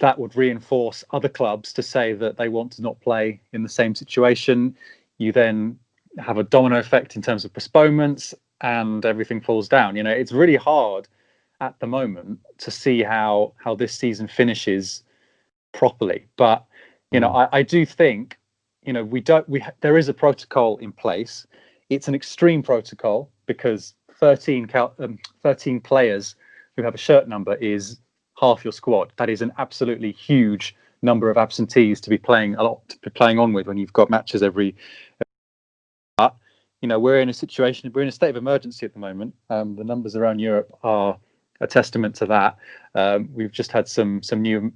that would reinforce other clubs to say that they want to not play in the same situation. You then have a domino effect in terms of postponements, and everything falls down. It's really hard at the moment to see how this season finishes properly. But I do think there is a protocol in place. It's an extreme protocol, because 13 players who have a shirt number is half your squad. That is an absolutely huge number of absentees to be playing on with when you've got matches every. we're in a situation, we're in a state of emergency at the moment. The numbers around Europe are a testament to that. We've just had some new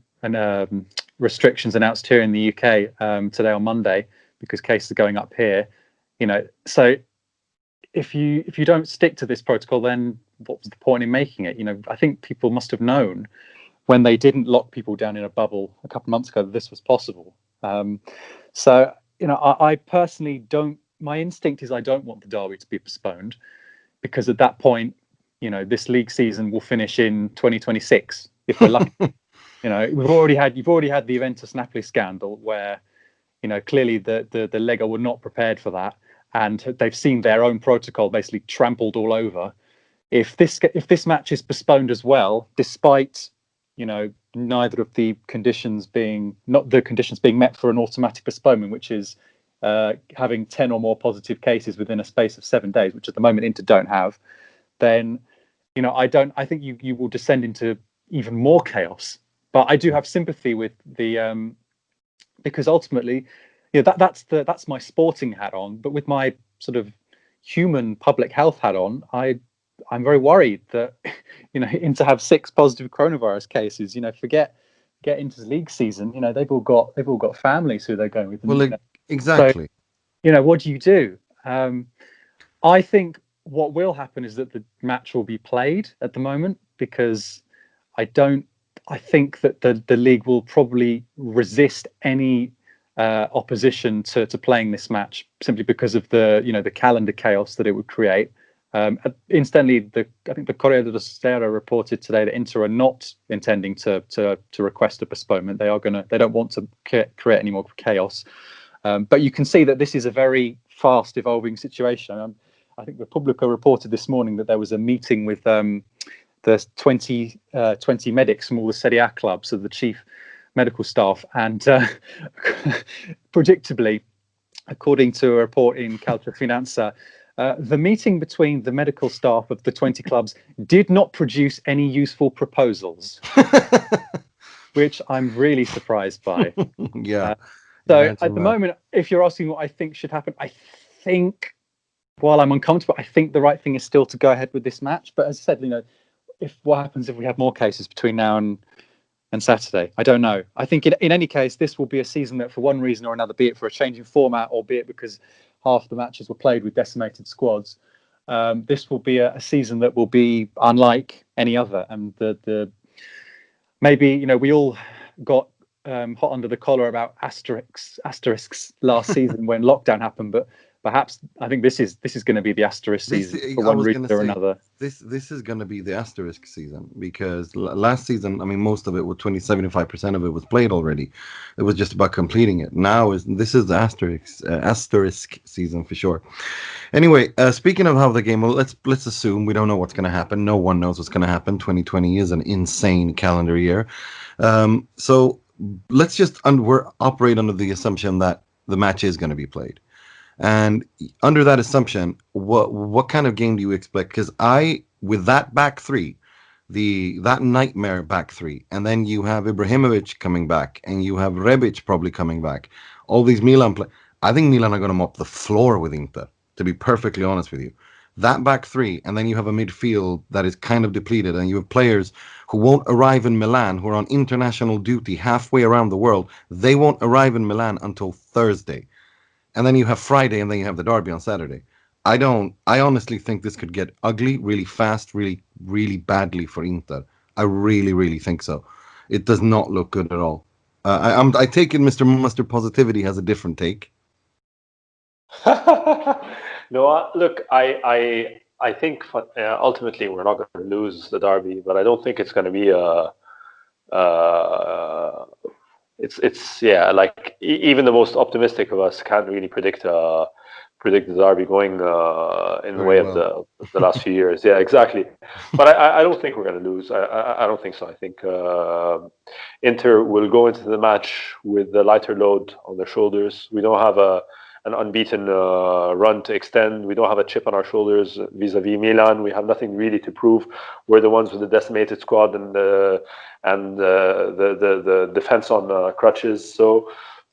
restrictions announced here in the UK today on Monday because cases are going up here. So if you don't stick to this protocol, then what was the point in making it? I think people must have known when they didn't lock people down in a bubble a couple of months ago that this was possible. So I personally don't. My instinct is I don't want the derby to be postponed, because at that point, this league season will finish in 2026 if we're lucky. You've already had the Juventus Napoli scandal where, clearly the Lega were not prepared for that, and they've seen their own protocol basically trampled all over. If this match is postponed as well, despite neither of the conditions being met for an automatic postponement, which is having 10 or more positive cases within a space of 7 days, which at the moment Inter don't have, then I think you will descend into even more chaos. But I do have sympathy with the because ultimately, that's my sporting hat on. But with my sort of human public health hat on, I'm very worried that Inter have 6 positive coronavirus cases. Forget Inter's league season. They've all got families who they're going with. Well, exactly. So, what do you do? I think what will happen is that the match will be played at the moment, because I think that the league will probably resist any opposition to playing this match, simply because of the calendar chaos that it would create. Incidentally, I think the Corriere della Sera reported today that Inter are not intending to request a postponement. They don't want to create any more chaos. But you can see that this is a very fast evolving situation. I think Repubblica reported this morning that there was a meeting with the 20 medics from all the Serie A clubs, so the chief medical staff, and predictably, according to a report in Calcio Finanza, the meeting between the medical staff of the 20 clubs did not produce any useful proposals, which I'm really surprised by. Yeah. So at the moment, if you're asking what I think should happen, I think, while I'm uncomfortable, I think the right thing is still to go ahead with this match. But as I said, what happens if we have more cases between now and Saturday? I don't know. I think in any case, this will be a season that, for one reason or another, be it for a change in format, or be it because half the matches were played with decimated squads, this will be a season that will be unlike any other. And maybe we all got hot under the collar about asterisks last season when lockdown happened, but perhaps I think this is going to be the asterisk season for one reason or another. This is going to be the asterisk season, because last season, most of it, with 75% of it was played already. It was just about completing it. Now this is the asterisk season for sure. Anyway, speaking of how the game, let's assume we don't know what's going to happen. No one knows what's going to happen. 2020 is an insane calendar year. So let's just operate under the assumption that the match is going to be played. And under that assumption, what kind of game do you expect? Because with that back three, that nightmare back three, and then you have Ibrahimovic coming back, and you have Rebic probably coming back. All these Milan I think Milan are going to mop the floor with Inter, to be perfectly honest with you. That back three, and then you have a midfield that is kind of depleted, and you have players who won't arrive in Milan, who are on international duty halfway around the world. They won't arrive in Milan until Thursday. And then you have Friday, and then you have the derby on Saturday. I honestly think this could get ugly really fast, really, really badly for Inter. I really, really think so. It does not look good at all. I take it Mr. Positivity has a different take. No, look, I think ultimately we're not going to lose the derby, but I don't think it's going to be even the most optimistic of us can't really predict the derby going in the way of the last few years. Yeah, exactly. But I don't think we're going to lose. I don't think so. I think Inter will go into the match with the lighter load on their shoulders. We don't have an unbeaten run to extend. We don't have a chip on our shoulders vis-a-vis Milan. We have nothing really to prove. We're the ones with the decimated squad and the defense on crutches. So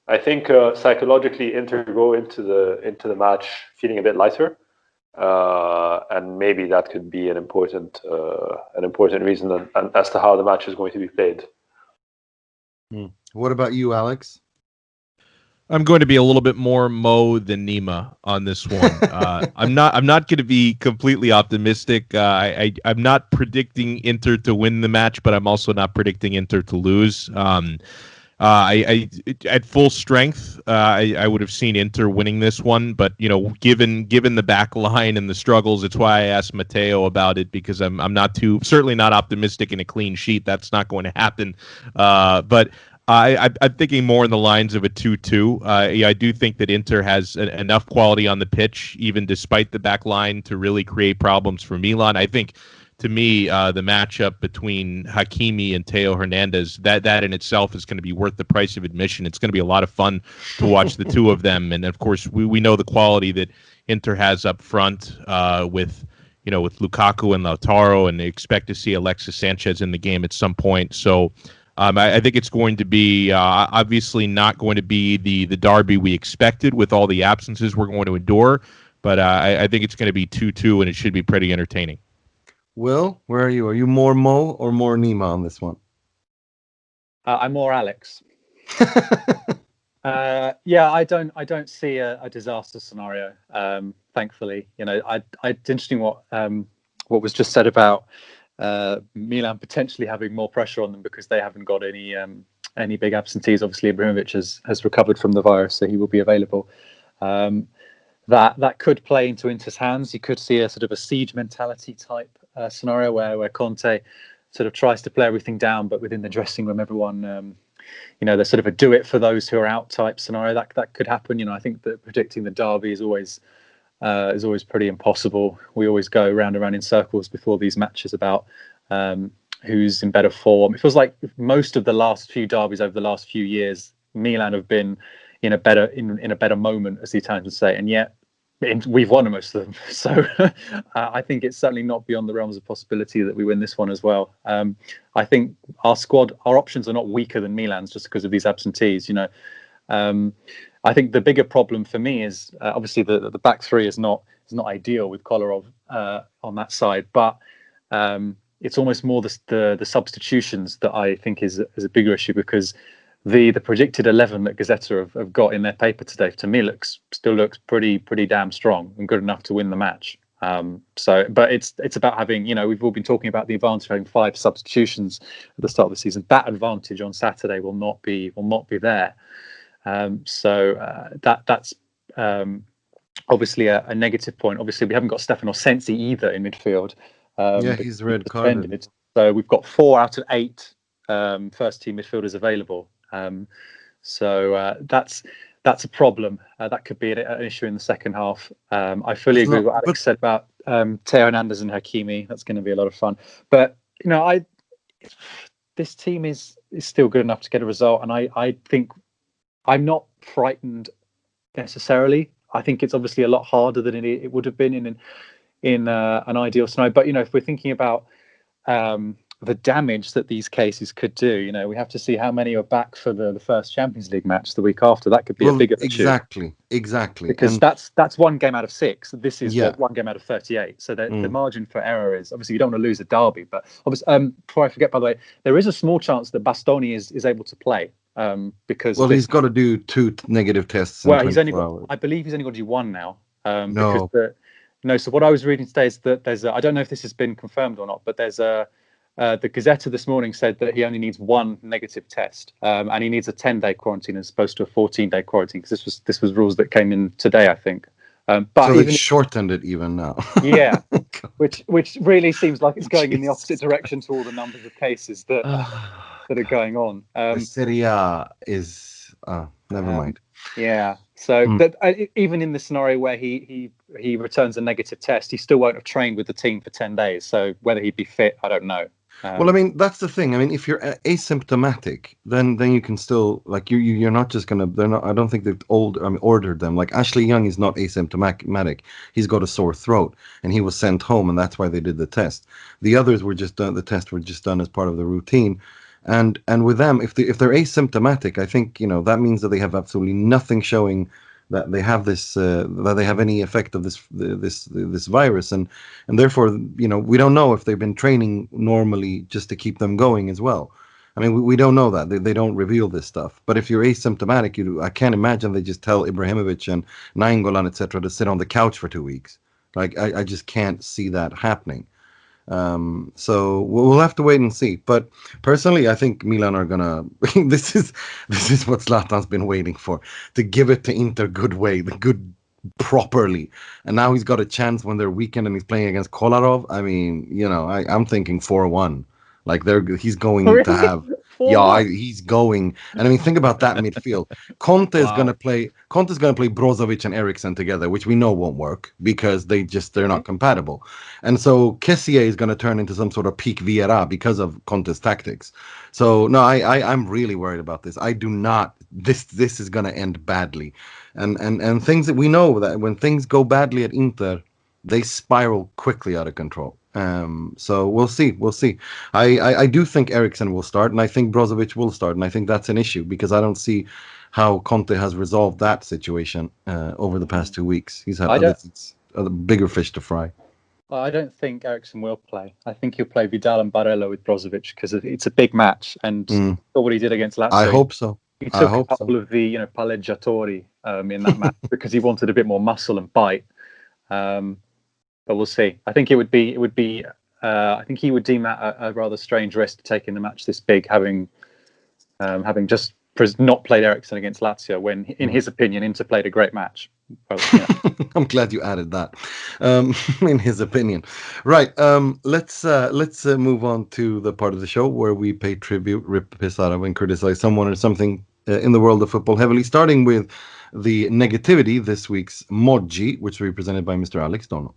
I think psychologically, Inter go into the match feeling a bit lighter, and maybe that could be an important reason as to how the match is going to be played. What about you, Alex? I'm going to be a little bit more Mo than Nima on this one. I'm not going to be completely optimistic. I'm not predicting Inter to win the match, but I'm also not predicting Inter to lose. At full strength, I would have seen Inter winning this one, but given the back line and the struggles, it's why I asked Matteo about it, because I'm certainly not optimistic in a clean sheet. That's not going to happen. But I'm thinking more in the lines of a 2-2. I do think that Inter has enough quality on the pitch, even despite the back line, to really create problems for Milan. I think, to me, the matchup between Hakimi and Theo Hernandez, that in itself is going to be worth the price of admission. It's going to be a lot of fun to watch the two of them. And, of course, we know the quality that Inter has up front with Lukaku and Lautaro, and they expect to see Alexis Sanchez in the game at some point. So I think it's going to be obviously not going to be the derby we expected with all the absences we're going to endure, but I think it's going to be 2-2, and it should be pretty entertaining. Will, where are you? Are you more Mo or more Nima on this one? I'm more Alex. I don't see a disaster scenario. Thankfully, it's interesting what was just said about Milan potentially having more pressure on them because they haven't got any big absentees. Obviously, Ibrahimovic has recovered from the virus, so he will be available. That could play into Inter's hands. You could see a sort of a siege mentality type scenario where Conte sort of tries to play everything down, but within the dressing room, everyone, there's sort of a do it for those who are out type scenario. That could happen. I think that predicting the derby is always pretty impossible. We always go round and round in circles before these matches about who's in better form. It feels like most of the last few derbies over the last few years, Milan have been in a better moment, as the Italians would say, and yet we've won most of them. So I think it's certainly not beyond the realms of possibility that we win this one as well. I think our options are not weaker than Milan's just because of these absentees. I think the bigger problem for me is obviously the back three is not ideal with Kolarov on that side, but it's almost more the substitutions that I think is a bigger issue, because the predicted 11 that Gazzetta have got in their paper today, to me, still looks pretty damn strong and good enough to win the match. But it's about having, we've all been talking about the advantage of having 5 substitutions at the start of the season. That advantage on Saturday will not be there. That's obviously a negative point. Obviously, we haven't got Stefano Sensi either in midfield. He's red carded. So we've got 4 out of 8 first team midfielders available. That's a problem. That could be an issue in the second half. I fully agree with what Alex said about Theo Hernandez and Hakimi. That's going to be a lot of fun. But this team is still good enough to get a result, and I think I'm not frightened necessarily. I think it's obviously a lot harder than it would have been in an ideal scenario. But if we're thinking about the damage that these cases could do, we have to see how many are back for the first Champions League match the week after. That could be a bigger issue. Exactly. Because that's 1 game out of 6. This is 1 game out of 38. So the margin for error is, obviously you don't want to lose a derby. But obviously, before I forget, by the way, there is a small chance that Bastoni is able to play. Because he's got to do 2 negative tests. Well, I believe he's only got to do 1 now. So what I was reading today is that I don't know if this has been confirmed or not, but there's the Gazzetta this morning said that he only needs 1 negative test, and he needs a 10-day quarantine as opposed to a 14-day quarantine, because this was rules that came in today, I think. But so they've shortened it even now. Yeah, which really seems like it's going in the opposite direction to all the numbers of cases that are going on. Serie A is never mind. Yeah. So even in the scenario where he returns a negative test, he still won't have trained with the team for 10 days. So whether he'd be fit, I don't know. That's the thing. If you're asymptomatic, then you can still, you're not just gonna. They're not. I don't think they've ordered them. Like Ashley Young is not asymptomatic. He's got a sore throat, and he was sent home, and that's why they did the test. The others were just done. The tests were just done as part of the routine. And with them, if they're asymptomatic, I think that means that they have absolutely nothing showing that they have this that they have any effect of this virus, and therefore we don't know if they've been training normally just to keep them going as well. I mean, we don't know that. They don't reveal this stuff. But if you're asymptomatic, I can't imagine they just tell Ibrahimovic and Nainggolan, etc., to sit on the couch for 2 weeks. Like, I just can't see that happening. So we'll have to wait and see. But personally, I think Milan are gonna. This is what Zlatan's been waiting for, to give it to Inter good properly. And now he's got a chance when they're weekend and he's playing against Kolarov. I mean, I'm thinking 4-1. Like he's going to have, he's going. And I mean, think about that midfield. Conte is going to play. Conte's going to play Brozovic and Eriksen together, which we know won't work because they're not compatible. And so Kessié is going to turn into some sort of peak Vieira because of Conte's tactics. So no, I'm really worried about this. I do not. This is going to end badly, and things that we know that when things go badly at Inter, they spiral quickly out of control. So we'll see. I do think Eriksen will start, and I think Brozovic will start, and I think that's an issue because I don't see how Conte has resolved that situation over the past 2 weeks. He's had a bigger fish to fry. Well, I don't think Eriksen will play. I think he'll play Vidal and Barella with Brozovic because it's a big match, and saw what he did against Lazio. I hope so. He took a couple of the palleggiatori in that match because he wanted a bit more muscle and bite. But we'll see. I think it would be. I think he would deem that a rather strange risk taking the match this big, having just not played Eriksen against Lazio when, in his opinion, Inter played a great match. Well, I'm glad you added that. In his opinion, right? Let's move on to the part of the show where we pay tribute, rip piss out of, and criticize someone or something in the world of football heavily. Starting with the negativity, this week's Moggi, which will be presented by Mr. Alex Donno.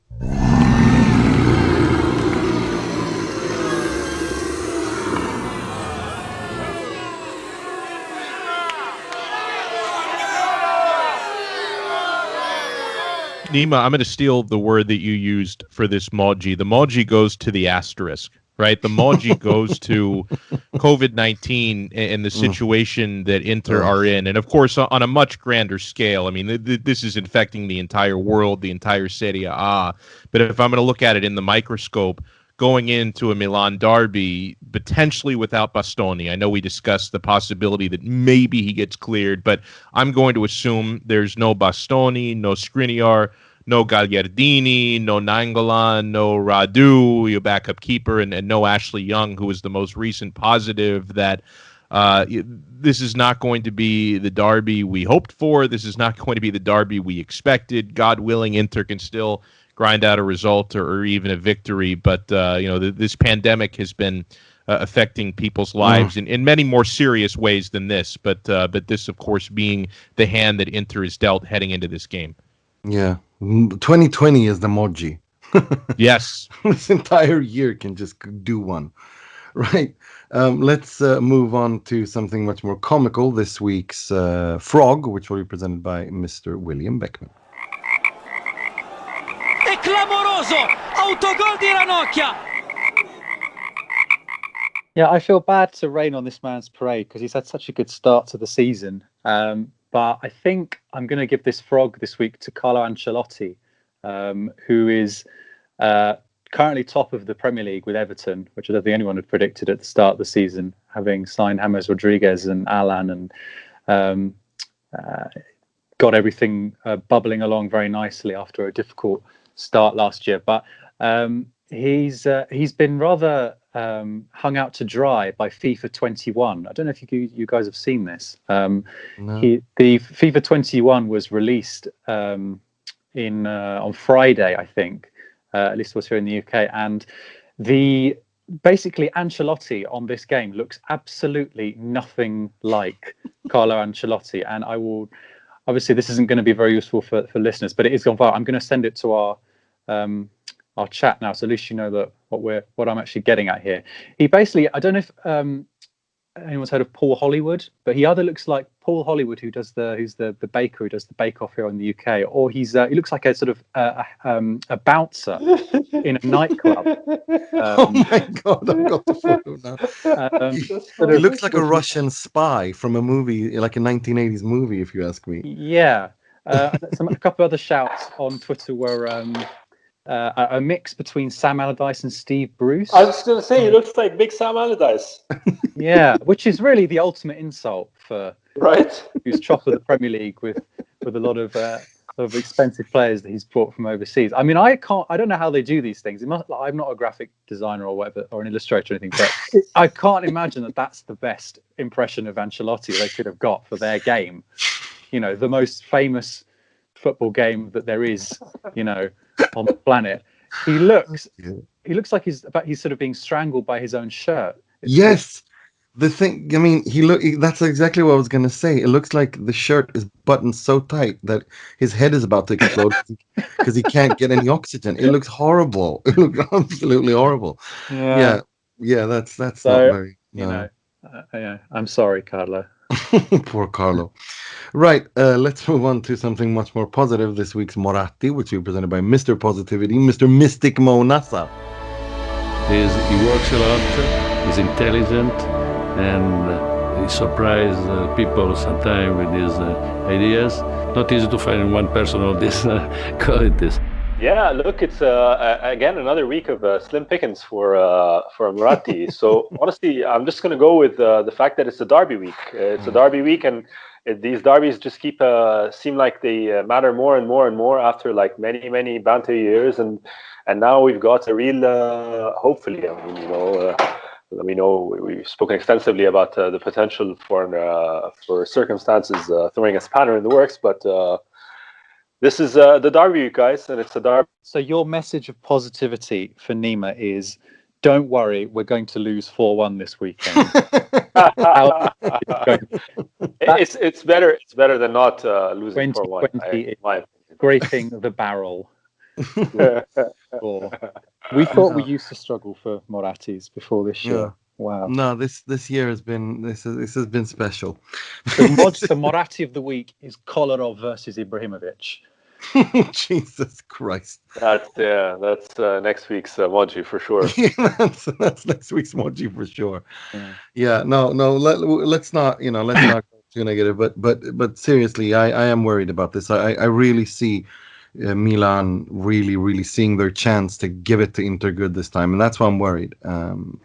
Nima, I'm going to steal the word that you used for this Moggi. The Moggi goes to the asterisk, right? The Moggi goes to COVID-19 and the situation that Inter are in. And, of course, on a much grander scale. I mean, this is infecting the entire world, the entire Serie A. But if I'm going to look at it in the microscope, going into a Milan derby, potentially without Bastoni. I know we discussed the possibility that maybe he gets cleared, but I'm going to assume there's no Bastoni, no Skriniar, no Gagliardini, no Nainggolan, no Radu, your backup keeper, and no Ashley Young, who is the most recent positive. That this is not going to be the derby we hoped for. This is not going to be the derby we expected. God willing, Inter can still grind out a result or even a victory. But, this pandemic has been affecting people's lives in many more serious ways than this. But this, of course, being the hand that Inter is dealt heading into this game. Yeah. 2020 is the Moggi. Yes. This entire year can just do one. Right. Let's move on to something much more comical. This week's Frog, which will be presented by Mr. William Beckman. È clamoroso! Autogol di Ranocchia! Yeah, I feel bad to rain on this man's parade because he's had such a good start to the season. But I think I'm going to give this frog this week to Carlo Ancelotti, who is currently top of the Premier League with Everton, which I don't think anyone had predicted at the start of the season, having signed James Rodriguez and Alan and got everything bubbling along very nicely after a difficult start last year. But he's been rather hung out to dry by FIFA 21. I don't know if you guys have seen this. No. The FIFA 21 was released on Friday, I think. At least it was here in the UK. And basically Ancelotti on this game looks absolutely nothing like Carlo Ancelotti. And I will, obviously this isn't going to be very useful for listeners, but it is gone viral. I'm going to send it to our chat now, so at least you know that what I'm actually getting at here. He basically, I don't know if anyone's heard of Paul Hollywood, but he either looks like Paul Hollywood, who's the baker who does the Bake Off here in the UK, or he looks like a sort of a bouncer in a nightclub. Oh my God, I've got the photo now. He looks like a Russian spy from a movie, like a 1980s movie, if you ask me. Yeah. A couple of other shouts on Twitter were a mix between Sam Allardyce and Steve Bruce. I was going to say, he looks like big Sam Allardyce. Yeah, which is really the ultimate insult for who's top of the Premier League with a lot of expensive players that he's brought from overseas. I mean, I don't know how they do these things. I'm not a graphic designer or whatever, or an illustrator or anything, but I can't imagine that that's the best impression of Ancelotti they could have got for their game. You know, the most famous football game that there is, you know, on the planet. He looks like he's sort of being strangled by his own shirt. Yes. The thing, I mean, that's exactly what I was going to say. It looks like the shirt is buttoned so tight that his head is about to explode because he can't get any oxygen. It looks horrible. It looks absolutely horrible. Yeah. That's so, not very, no. Yeah, I'm sorry, Carlo. Poor Carlo. Right, let's move on to something much more positive. This week's Moratti, which will be presented by Mr. Positivity, Mr. Mystic Mo Nassar. He works a lot, he's intelligent, and he surprises people sometimes with his ideas. Not easy to find one person of these qualities. Yeah, look, it's again another week of slim pickings for Moratti. So honestly, I'm just going to go with the fact that it's a derby week. It's a derby week, and these derbies just seem like they matter more and more and more after like many banter years, and now we've got a real hopefully. I mean, we know we've spoken extensively about the potential for circumstances throwing a spanner in the works, but. This is the derby, guys, and it's a derby. So your message of positivity for Nima is, don't worry, we're going to lose 4-1 this weekend. It's better. It's better than not losing 4-1. Scraping the barrel. We thought we used to struggle for Morattis before this year. Yeah. Wow. No, this year has been special. The Moratti of the week is Kolarov versus Ibrahimovic. Jesus Christ. That's next week's Moggi for sure. that's next week's Moggi for sure. Yeah. No. Let's not go too negative. But seriously, I am worried about this. I really see Milan really seeing their chance to give it to Inter good this time, and that's why I'm worried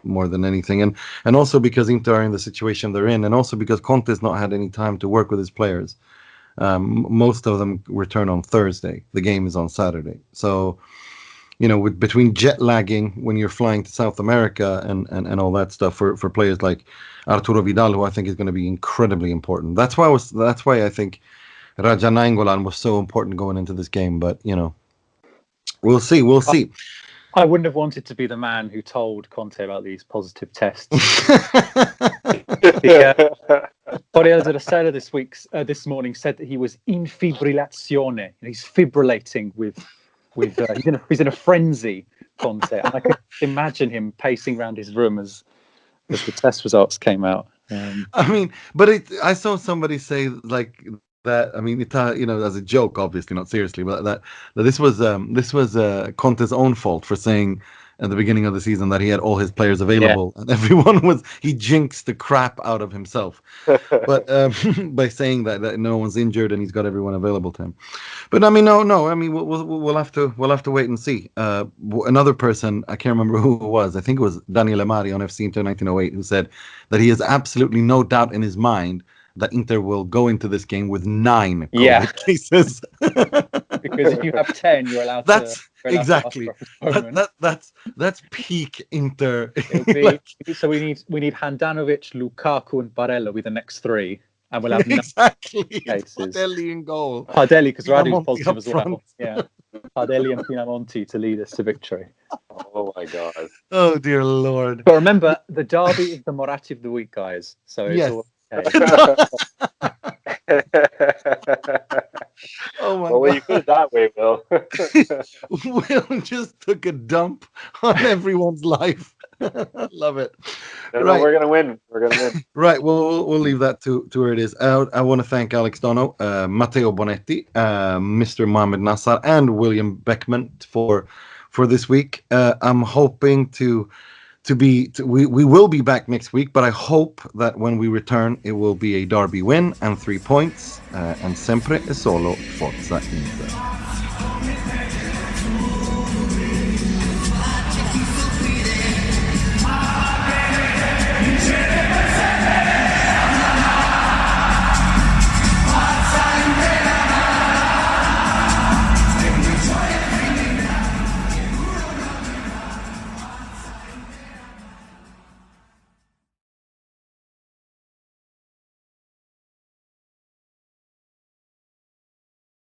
more than anything, and also because Inter are in the situation they're in, and also because Conte's not had any time to work with his players. Most of them return on Thursday. The game is on Saturday, so between jet lagging when you're flying to South America and all that stuff for players like Arturo Vidal, who I think is going to be incredibly important. That's why I think Raja Nainggolan was so important going into this game, but we'll see. I wouldn't have wanted to be the man who told Conte about these positive tests. Corriere della Sera this morning said that he was in fibrillazione. He's fibrillating with he's in a frenzy, Conte. And I could imagine him pacing around his room as the test results came out. I mean, but I saw somebody say like that. I mean, as a joke, obviously not seriously, but that this was Conte's own fault for saying at the beginning of the season that he had all his players available, and everyone he jinxed the crap out of himself, but by saying that no one's injured and he's got everyone available to him. But I mean, no. I mean, we'll have to wait and see. Another person, I can't remember who it was. I think it was Daniele Mari on FC Inter 1908, who said that he has absolutely no doubt in his mind that Inter will go into this game with 9 COVID cases. Because if you have 10, you're allowed to. Exactly. That's peak Inter. So we need Handanovic, Lukaku, and Barella with the next 3, and we'll have exactly cases. Tardelli in goal. Tardelli, because Radu's positive as well. Yeah. Tardelli and Pinamonti to lead us to victory. Oh my God. Oh dear Lord. But remember, the derby is the Moratti of the week, guys. So it's all okay. Oh my God. God. You put it that way, Will. Will just took a dump on everyone's life. Love it. No, Right. we're gonna win. We're gonna win. Right. Well, we'll leave that to where it is. I want to thank Alex Donno, Matteo Bonetti, Mr. Mohamed Nassar, and William Beckman for this week. I'm hoping we will be back next week, but I hope that when we return, it will be a derby win and 3 points. And sempre e solo Forza Inter.